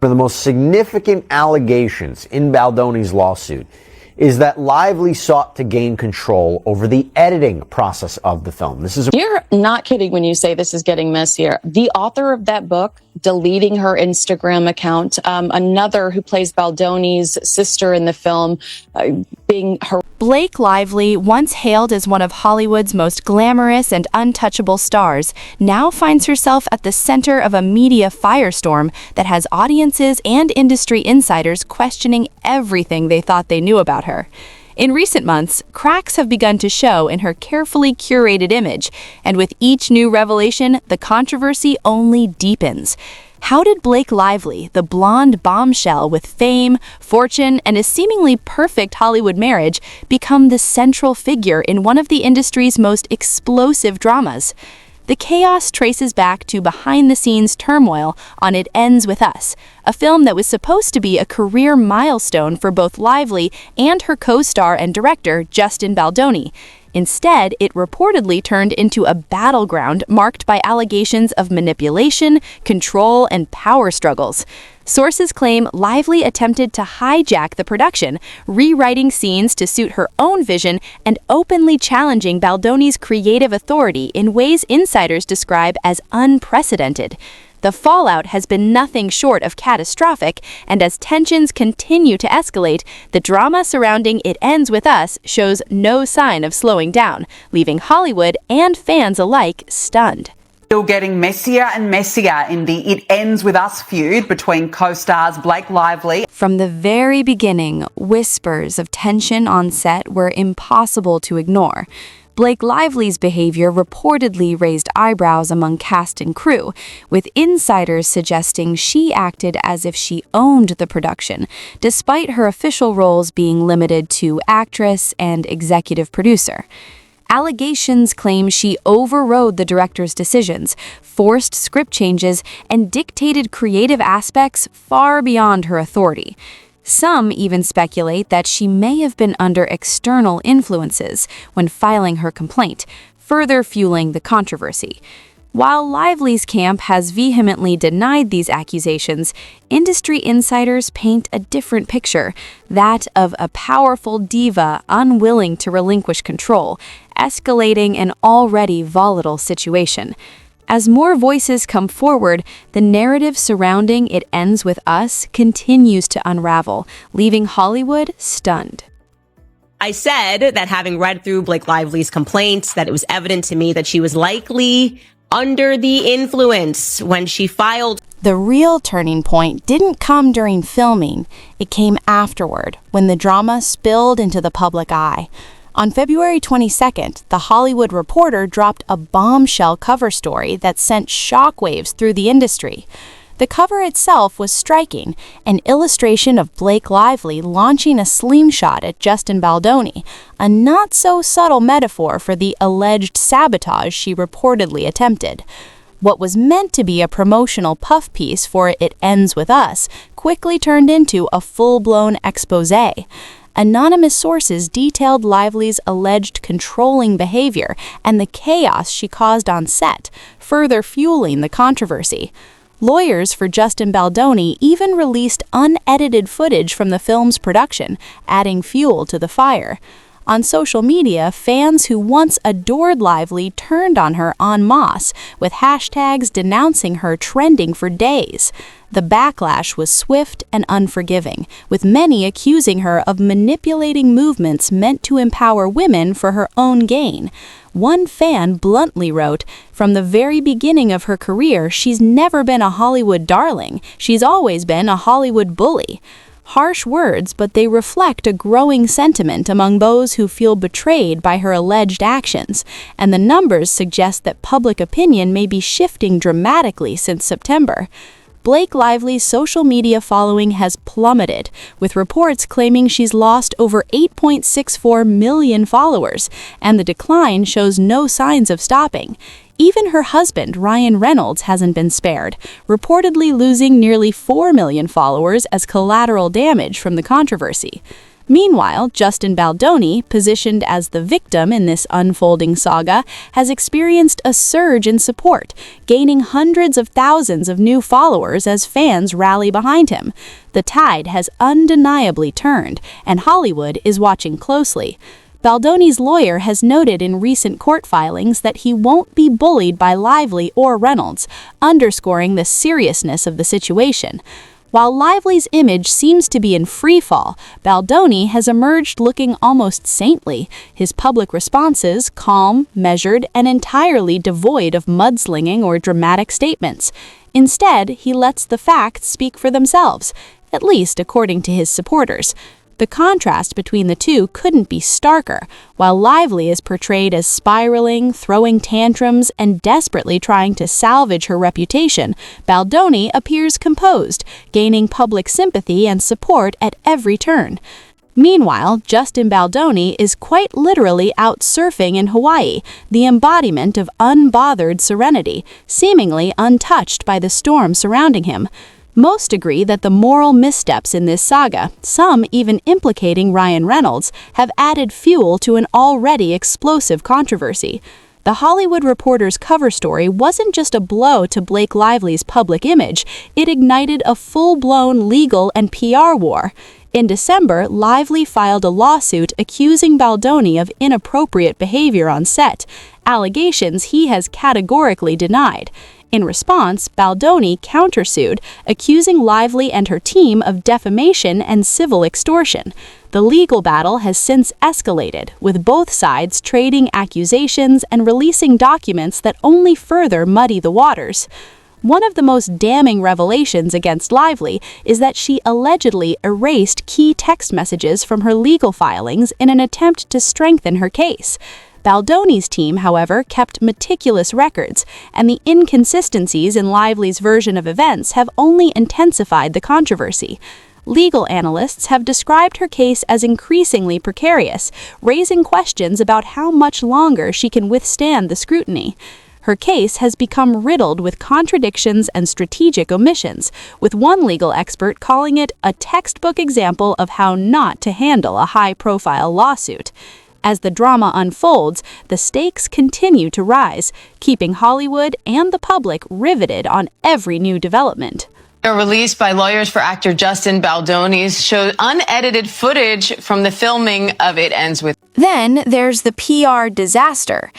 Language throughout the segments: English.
One of the most significant allegations in Baldoni's lawsuit is that Lively sought to gain control over the editing process of the film. You're not kidding when you say this is getting messier. The author of that book deleting her Instagram account, another who plays Baldoni's sister in the film, being her. Blake Lively, once hailed as one of Hollywood's most glamorous and untouchable stars, now finds herself at the center of a media firestorm that has audiences and industry insiders questioning everything they thought they knew about her. In recent months, cracks have begun to show in her carefully curated image, and with each new revelation, the controversy only deepens. How did Blake Lively, the blonde bombshell with fame, fortune, and a seemingly perfect Hollywood marriage, become the central figure in one of the industry's most explosive dramas? The chaos traces back to behind-the-scenes turmoil on It Ends With Us, a film that was supposed to be a career milestone for both Lively and her co-star and director, Justin Baldoni. Instead, it reportedly turned into a battleground marked by allegations of manipulation, control, and power struggles. Sources claim Lively attempted to hijack the production, rewriting scenes to suit her own vision and openly challenging Baldoni's creative authority in ways insiders describe as unprecedented. The fallout has been nothing short of catastrophic, and as tensions continue to escalate, the drama surrounding It Ends With Us shows no sign of slowing down, leaving Hollywood and fans alike stunned. Still getting messier and messier in the It Ends With Us feud between co-stars Blake Lively. From the very beginning, whispers of tension on set were impossible to ignore. Blake Lively's behavior reportedly raised eyebrows among cast and crew, with insiders suggesting she acted as if she owned the production, despite her official roles being limited to actress and executive producer. Allegations claim she overrode the director's decisions, forced script changes, and dictated creative aspects far beyond her authority. Some even speculate that she may have been under external influences when filing her complaint, further fueling the controversy. While Lively's camp has vehemently denied these accusations, industry insiders paint a different picture, that of a powerful diva unwilling to relinquish control, escalating an already volatile situation. As more voices come forward, the narrative surrounding It Ends With Us continues to unravel, leaving Hollywood stunned. I said that having read through Blake Lively's complaints, that it was evident to me that she was likely under the influence when she filed. The real turning point didn't come during filming. It came afterward, when the drama spilled into the public eye. On February 22nd, The Hollywood Reporter dropped a bombshell cover story that sent shockwaves through the industry. The cover itself was striking, an illustration of Blake Lively launching a slingshot at Justin Baldoni, a not-so-subtle metaphor for the alleged sabotage she reportedly attempted. What was meant to be a promotional puff piece for It Ends With Us quickly turned into a full-blown exposé. Anonymous sources detailed Lively's alleged controlling behavior and the chaos she caused on set, further fueling the controversy. Lawyers for Justin Baldoni even released unedited footage from the film's production, adding fuel to the fire. On social media, fans who once adored Lively turned on her en masse, with hashtags denouncing her trending for days. The backlash was swift and unforgiving, with many accusing her of manipulating movements meant to empower women for her own gain. One fan bluntly wrote, "From the very beginning of her career, she's never been a Hollywood darling. She's always been a Hollywood bully." Harsh words, but they reflect a growing sentiment among those who feel betrayed by her alleged actions, and the numbers suggest that public opinion may be shifting dramatically since September. Blake Lively's social media following has plummeted, with reports claiming she's lost over 8.64 million followers, and the decline shows no signs of stopping. Even her husband, Ryan Reynolds, hasn't been spared, reportedly losing nearly 4 million followers as collateral damage from the controversy. Meanwhile, Justin Baldoni, positioned as the victim in this unfolding saga, has experienced a surge in support, gaining hundreds of thousands of new followers as fans rally behind him. The tide has undeniably turned, and Hollywood is watching closely. Baldoni's lawyer has noted in recent court filings that he won't be bullied by Lively or Reynolds, underscoring the seriousness of the situation. While Lively's image seems to be in freefall, Baldoni has emerged looking almost saintly, his public responses calm, measured, and entirely devoid of mudslinging or dramatic statements. Instead, he lets the facts speak for themselves, at least according to his supporters. The contrast between the two couldn't be starker. While Lively is portrayed as spiraling, throwing tantrums, and desperately trying to salvage her reputation, Baldoni appears composed, gaining public sympathy and support at every turn. Meanwhile, Justin Baldoni is quite literally out surfing in Hawaii, the embodiment of unbothered serenity, seemingly untouched by the storm surrounding him. Most agree that the moral missteps in this saga, some even implicating Ryan Reynolds, have added fuel to an already explosive controversy. The Hollywood Reporter's cover story wasn't just a blow to Blake Lively's public image, it ignited a full-blown legal and PR war. In December, Lively filed a lawsuit accusing Baldoni of inappropriate behavior on set, allegations he has categorically denied. In response, Baldoni countersued, accusing Lively and her team of defamation and civil extortion. The legal battle has since escalated, with both sides trading accusations and releasing documents that only further muddy the waters. One of the most damning revelations against Lively is that she allegedly erased key text messages from her legal filings in an attempt to strengthen her case. Baldoni's team, however, kept meticulous records, and the inconsistencies in Lively's version of events have only intensified the controversy. Legal analysts have described her case as increasingly precarious, raising questions about how much longer she can withstand the scrutiny. Her case has become riddled with contradictions and strategic omissions, with one legal expert calling it a textbook example of how not to handle a high-profile lawsuit. As the drama unfolds, the stakes continue to rise, keeping Hollywood and the public riveted on every new development. A release by lawyers for actor Justin Baldoni showed unedited footage from the filming of It Ends With. Then there's the PR disaster.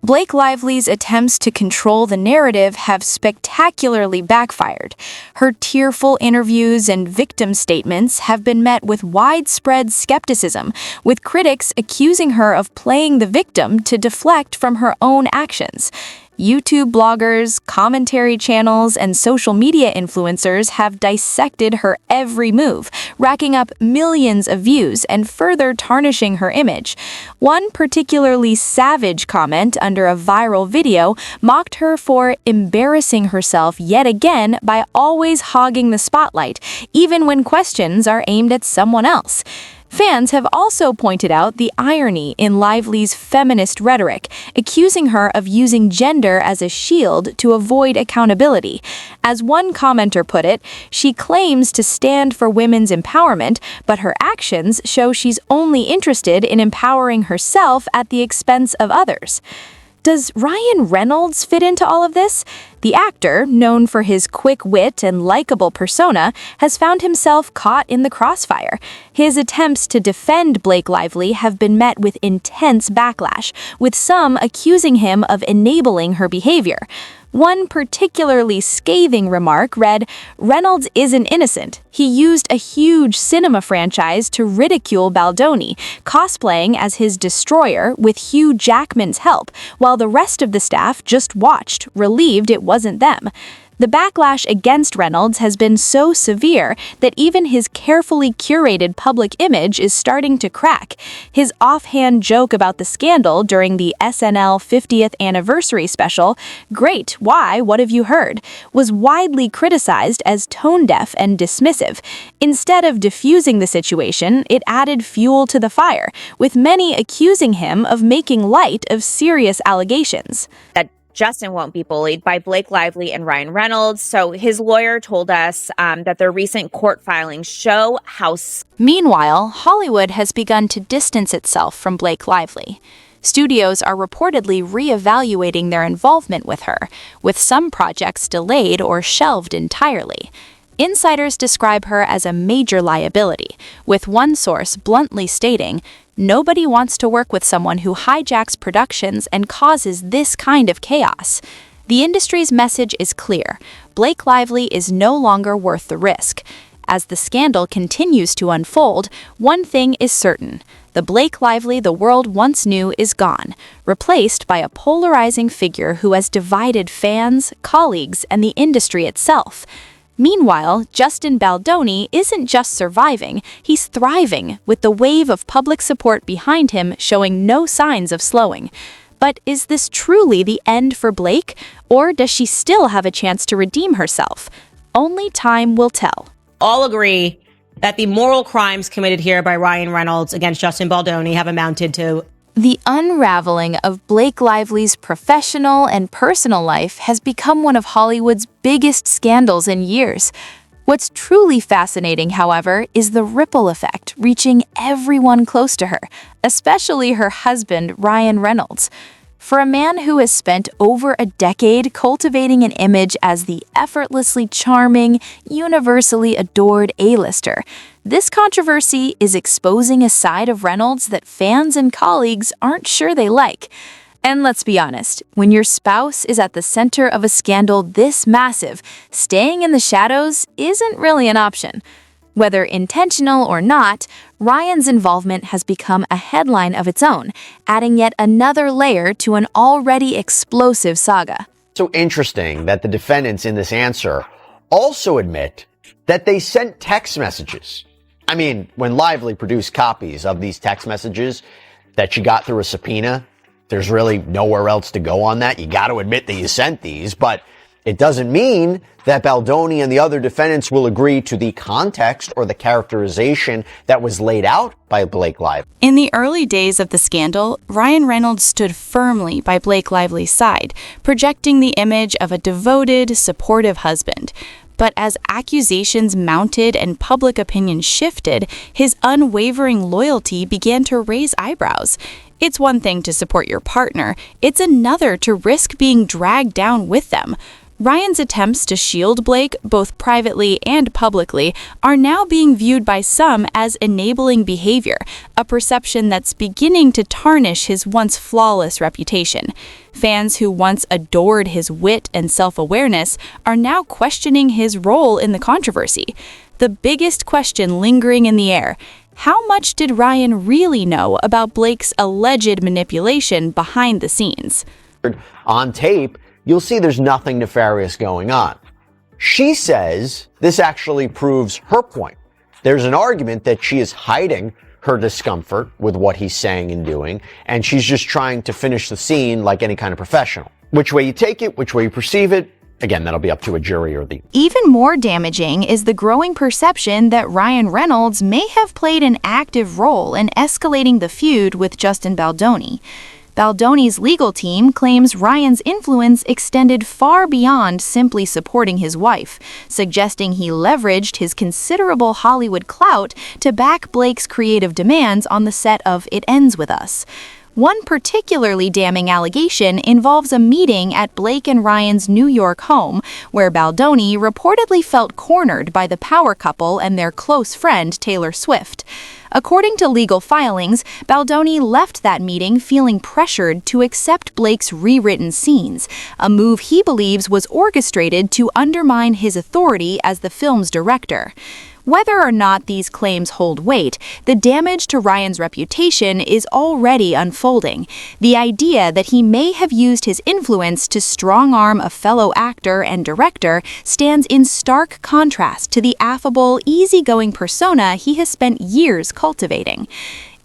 Blake Lively's attempts to control the narrative have spectacularly backfired. Her tearful interviews and victim statements have been met with widespread skepticism, with critics accusing her of playing the victim to deflect from her own actions. YouTube bloggers, commentary channels, and social media influencers have dissected her every move, racking up millions of views and further tarnishing her image. One particularly savage comment under a viral video mocked her for embarrassing herself yet again by always hogging the spotlight, even when questions are aimed at someone else. Fans have also pointed out the irony in Lively's feminist rhetoric, accusing her of using gender as a shield to avoid accountability. As one commenter put it, she claims to stand for women's empowerment, but her actions show she's only interested in empowering herself at the expense of others. Does Ryan Reynolds fit into all of this? The actor, known for his quick wit and likable persona, has found himself caught in the crossfire. His attempts to defend Blake Lively have been met with intense backlash, with some accusing him of enabling her behavior. One particularly scathing remark read, "Reynolds isn't innocent. He used a huge cinema franchise to ridicule Baldoni, cosplaying as his destroyer with Hugh Jackman's help, while the rest of the staff just watched, relieved it wasn't them." The backlash against Reynolds has been so severe that even his carefully curated public image is starting to crack. His offhand joke about the scandal during the SNL 50th anniversary special, "Great, why, what have you heard?" was widely criticized as tone-deaf and dismissive. Instead of diffusing the situation, it added fuel to the fire, with many accusing him of making light of serious allegations. That Justin won't be bullied by Blake Lively and Ryan Reynolds. So his lawyer told us that their recent court filings show how... Meanwhile, Hollywood has begun to distance itself from Blake Lively. Studios are reportedly reevaluating their involvement with her, with some projects delayed or shelved entirely. Insiders describe her as a major liability, with one source bluntly stating, "Nobody wants to work with someone who hijacks productions and causes this kind of chaos." The industry's message is clear. Blake Lively is no longer worth the risk. As the scandal continues to unfold, one thing is certain. The Blake Lively the world once knew is gone, replaced by a polarizing figure who has divided fans, colleagues, and the industry itself. Meanwhile, Justin Baldoni isn't just surviving, he's thriving, with the wave of public support behind him showing no signs of slowing. But is this truly the end for Blake, or does she still have a chance to redeem herself? Only time will tell. All agree that the moral crimes committed here by Ryan Reynolds against Justin Baldoni have amounted to... The unraveling of Blake Lively's professional and personal life has become one of Hollywood's biggest scandals in years. What's truly fascinating, however, is the ripple effect reaching everyone close to her, especially her husband, Ryan Reynolds. For a man who has spent over a decade cultivating an image as the effortlessly charming, universally adored A-lister, this controversy is exposing a side of Reynolds that fans and colleagues aren't sure they like. And let's be honest, when your spouse is at the center of a scandal this massive, staying in the shadows isn't really an option. Whether intentional or not, Ryan's involvement has become a headline of its own, adding yet another layer to an already explosive saga. So interesting that the defendants in this answer also admit that they sent text messages. I mean, when Lively produced copies of these text messages that she got through a subpoena, there's really nowhere else to go on that. You got to admit that you sent these, but it doesn't mean that Baldoni and the other defendants will agree to the context or the characterization that was laid out by Blake Lively. In the early days of the scandal, Ryan Reynolds stood firmly by Blake Lively's side, projecting the image of a devoted, supportive husband. But as accusations mounted and public opinion shifted, his unwavering loyalty began to raise eyebrows. It's one thing to support your partner, it's another to risk being dragged down with them. Ryan's attempts to shield Blake, both privately and publicly, are now being viewed by some as enabling behavior, a perception that's beginning to tarnish his once flawless reputation. Fans who once adored his wit and self-awareness are now questioning his role in the controversy. The biggest question lingering in the air: how much did Ryan really know about Blake's alleged manipulation behind the scenes? On tape, you'll see there's nothing nefarious going on. She says this actually proves her point. There's an argument that she is hiding her discomfort with what he's saying and doing, and she's just trying to finish the scene like any kind of professional. Which way you take it, which way you perceive it, again, that'll be up to a jury or the... Even more damaging is the growing perception that Ryan Reynolds may have played an active role in escalating the feud with Justin Baldoni. Baldoni's legal team claims Ryan's influence extended far beyond simply supporting his wife, suggesting he leveraged his considerable Hollywood clout to back Blake's creative demands on the set of It Ends With Us. One particularly damning allegation involves a meeting at Blake and Ryan's New York home, where Baldoni reportedly felt cornered by the power couple and their close friend Taylor Swift. According to legal filings, Baldoni left that meeting feeling pressured to accept Blake's rewritten scenes, a move he believes was orchestrated to undermine his authority as the film's director. Whether or not these claims hold weight, the damage to Ryan's reputation is already unfolding. The idea that he may have used his influence to strong-arm a fellow actor and director stands in stark contrast to the affable, easygoing persona he has spent years cultivating.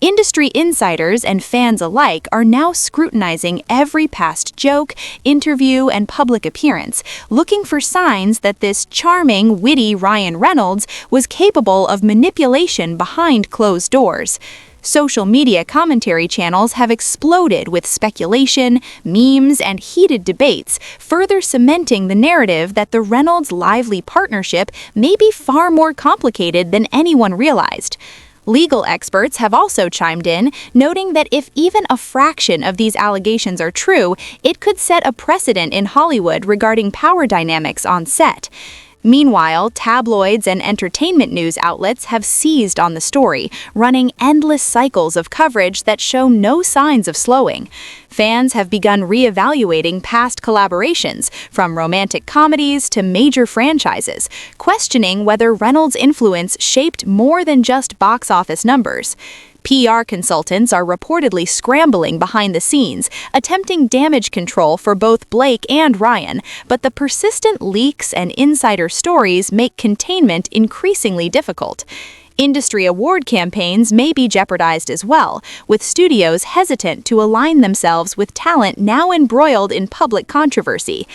Industry insiders and fans alike are now scrutinizing every past joke, interview, and public appearance, looking for signs that this charming, witty Ryan Reynolds was capable of manipulation behind closed doors. Social media commentary channels have exploded with speculation, memes, and heated debates, further cementing the narrative that the Reynolds-Lively partnership may be far more complicated than anyone realized. Legal experts have also chimed in, noting that if even a fraction of these allegations are true, it could set a precedent in Hollywood regarding power dynamics on set. Meanwhile, tabloids and entertainment news outlets have seized on the story, running endless cycles of coverage that show no signs of slowing. Fans have begun reevaluating past collaborations, from romantic comedies to major franchises, questioning whether Reynolds' influence shaped more than just box office numbers. PR consultants are reportedly scrambling behind the scenes, attempting damage control for both Blake and Ryan, but the persistent leaks and insider stories make containment increasingly difficult. Industry award campaigns may be jeopardized as well, with studios hesitant to align themselves with talent now embroiled in public controversy.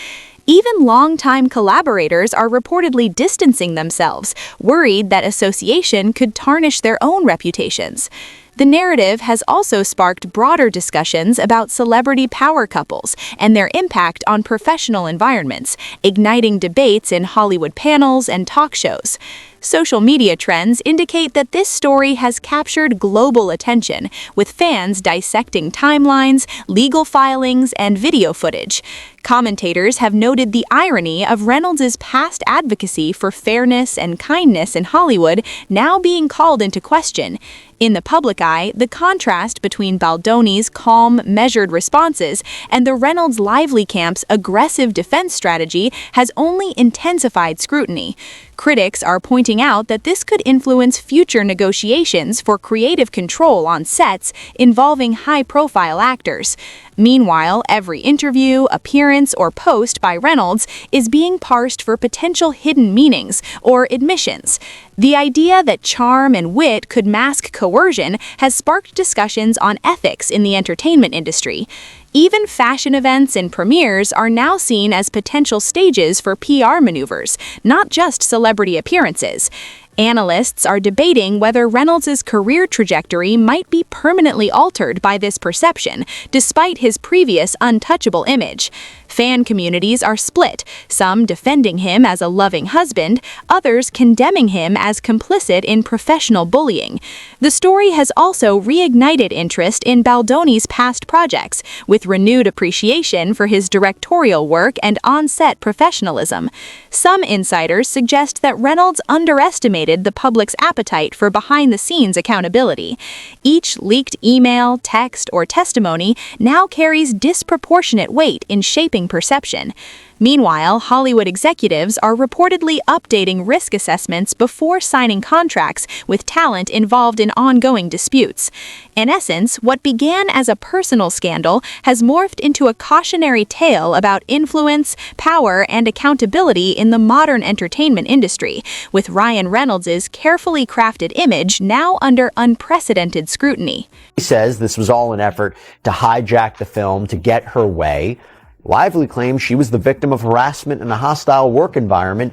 Even longtime collaborators are reportedly distancing themselves, worried that association could tarnish their own reputations. The narrative has also sparked broader discussions about celebrity power couples and their impact on professional environments, igniting debates in Hollywood panels and talk shows. Social media trends indicate that this story has captured global attention, with fans dissecting timelines, legal filings, and video footage. Commentators have noted the irony of Reynolds' past advocacy for fairness and kindness in Hollywood now being called into question. In the public eye, the contrast between Baldoni's calm, measured responses and the Reynolds-Lively camp's aggressive defense strategy has only intensified scrutiny. Critics are pointing out that this could influence future negotiations for creative control on sets involving high-profile actors. Meanwhile, every interview, appearance, or post by Reynolds is being parsed for potential hidden meanings or admissions. The idea that charm and wit could mask coercion has sparked discussions on ethics in the entertainment industry. Even fashion events and premieres are now seen as potential stages for PR maneuvers, not just celebrity appearances. Analysts are debating whether Reynolds' career trajectory might be permanently altered by this perception, despite his previous untouchable image. Fan communities are split, some defending him as a loving husband, others condemning him as complicit in professional bullying. The story has also reignited interest in Baldoni's past projects, with renewed appreciation for his directorial work and on-set professionalism. Some insiders suggest that Reynolds underestimated the public's appetite for behind-the-scenes accountability. Each leaked email, text, or testimony now carries disproportionate weight in shaping perception. Meanwhile, Hollywood executives are reportedly updating risk assessments before signing contracts with talent involved in ongoing disputes. In essence, what began as a personal scandal has morphed into a cautionary tale about influence, power, and accountability in the modern entertainment industry, with Ryan Reynolds' carefully crafted image now under unprecedented scrutiny. He says this was all an effort to hijack the film to get her way. Lively claims she was the victim of harassment in a hostile work environment.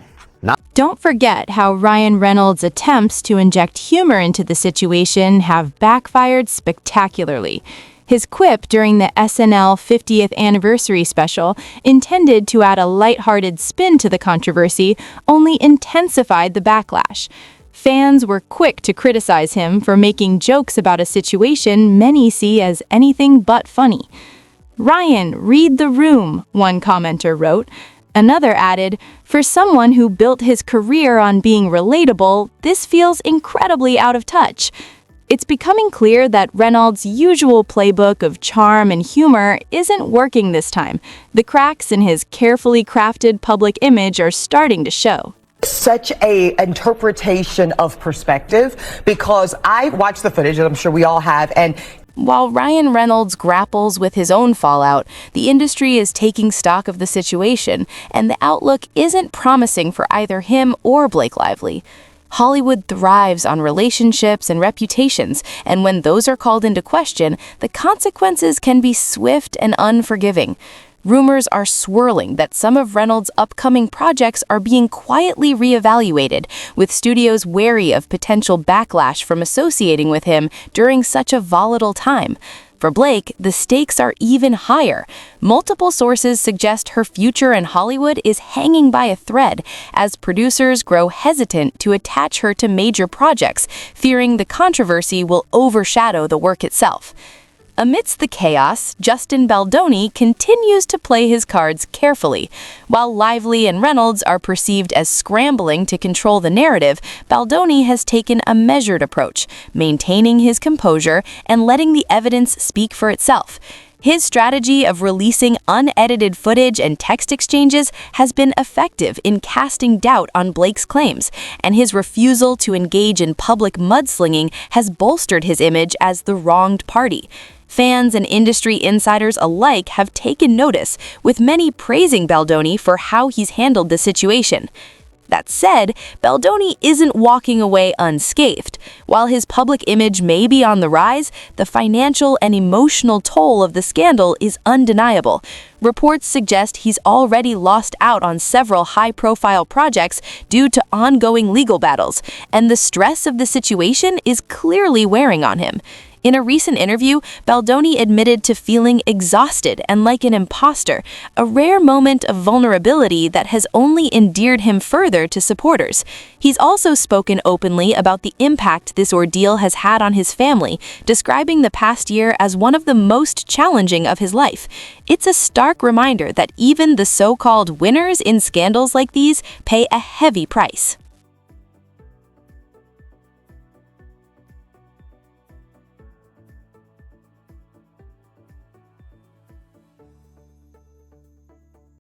Don't forget how Ryan Reynolds' attempts to inject humor into the situation have backfired spectacularly. His quip during the SNL 50th anniversary special, intended to add a lighthearted spin to the controversy, only intensified the backlash. Fans were quick to criticize him for making jokes about a situation many see as anything but funny. "Ryan, read the room," one commenter wrote. Another added, "For someone who built his career on being relatable, this feels incredibly out of touch." It's becoming clear that Reynolds' usual playbook of charm and humor isn't working this time. The cracks in his carefully crafted public image are starting to show. Such a interpretation of perspective, because I watched the footage, and I'm sure we all have, and while Ryan Reynolds grapples with his own fallout, the industry is taking stock of the situation, and the outlook isn't promising for either him or Blake Lively. Hollywood thrives on relationships and reputations, and when those are called into question, the consequences can be swift and unforgiving. Rumors are swirling that some of Reynolds' upcoming projects are being quietly reevaluated, with studios wary of potential backlash from associating with him during such a volatile time. For Blake, the stakes are even higher. Multiple sources suggest her future in Hollywood is hanging by a thread as producers grow hesitant to attach her to major projects, fearing the controversy will overshadow the work itself. Amidst the chaos, Justin Baldoni continues to play his cards carefully. While Lively and Reynolds are perceived as scrambling to control the narrative, Baldoni has taken a measured approach, maintaining his composure and letting the evidence speak for itself. His strategy of releasing unedited footage and text exchanges has been effective in casting doubt on Blake's claims, and his refusal to engage in public mudslinging has bolstered his image as the wronged party. Fans and industry insiders alike have taken notice, with many praising Baldoni for how he's handled the situation. That said, Baldoni isn't walking away unscathed. While his public image may be on the rise, the financial and emotional toll of the scandal is undeniable. Reports suggest he's already lost out on several high-profile projects due to ongoing legal battles, and the stress of the situation is clearly wearing on him. In a recent interview, Baldoni admitted to feeling exhausted and like an imposter, a rare moment of vulnerability that has only endeared him further to supporters. He's also spoken openly about the impact this ordeal has had on his family, describing the past year as one of the most challenging of his life. It's a stark reminder that even the so-called winners in scandals like these pay a heavy price.